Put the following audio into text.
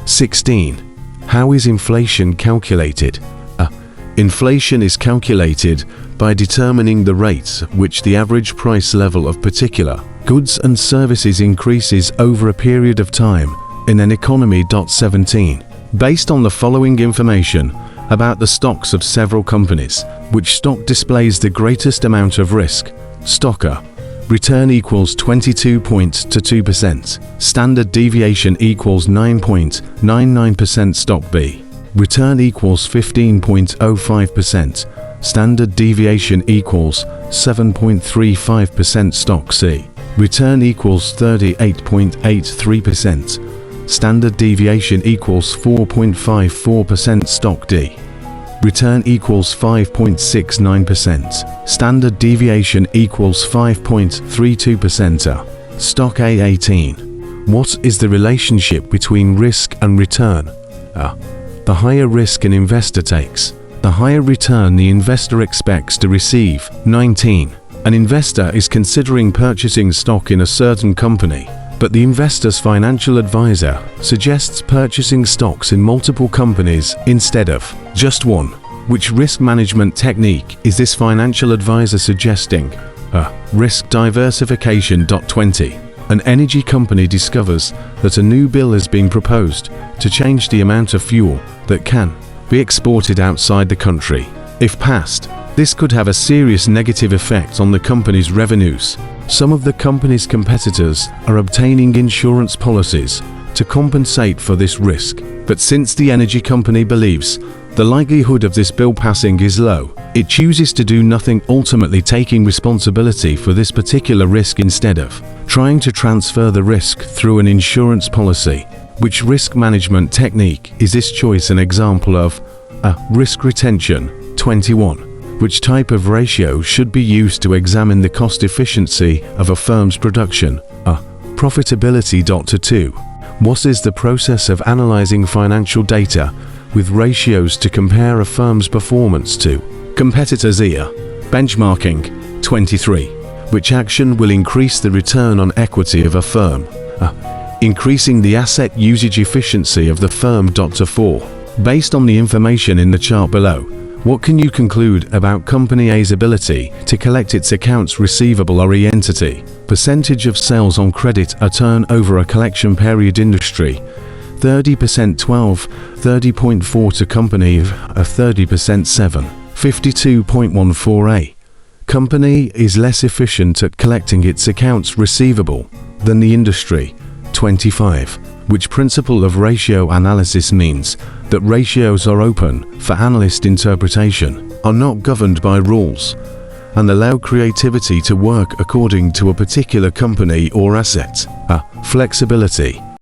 16. How is inflation calculated? Inflation is calculated by determining the rates at which the average price level of particular goods and services increases over a period of time in an economy. 17. Based on the following information about the stocks of several companies, which stock displays the greatest amount of risk? Stock A. Return equals 22.22%. Standard deviation equals 9.99%. Stock B. Return equals 15.05%. Standard deviation equals 7.35%. Stock C. Return equals 38.83%. Standard deviation equals 4.54%. Stock D. Return equals 5.69%. Standard deviation equals 5.32%. Stock A. 18. What is the relationship between risk and return? The higher risk an investor takes, the higher return the investor expects to receive. 19. An investor is considering purchasing stock in a certain company, but the investor's financial advisor suggests purchasing stocks in multiple companies instead of just one. Which risk management technique is this financial advisor suggesting? Risk diversification. 20. An energy company discovers that a new bill is being proposed to change the amount of fuel that can be exported outside the country. If passed, this could have a serious negative effect on the company's revenues. Some of the company's competitors are obtaining insurance policies to compensate for this risk. But since the energy company believes the likelihood of this bill passing is low, it chooses to do nothing, ultimately taking responsibility for this particular risk instead of trying to transfer the risk through an insurance policy. Which risk management technique is this choice an example of? Risk retention. 21. Which type of ratio should be used to examine the cost efficiency of a firm's production? Profitability. 2. What is the process of analyzing financial data with ratios to compare a firm's performance to competitors? Benchmarking. 23. Which action will increase the return on equity of a firm? Increasing the asset usage efficiency of the firm. 4. Based on the information in the chart below, what can you conclude about Company A's ability to collect its accounts receivable entity? Percentage of sales on credit a turn over a collection period. Industry 30%. 12. 30.4 to company of 30%. 7. 52.14. Company is less efficient at collecting its accounts receivable than the industry. 25. Which principle of ratio analysis means that ratios are open for analyst interpretation, are not governed by rules, and allow creativity to work according to a particular company or asset? Flexibility.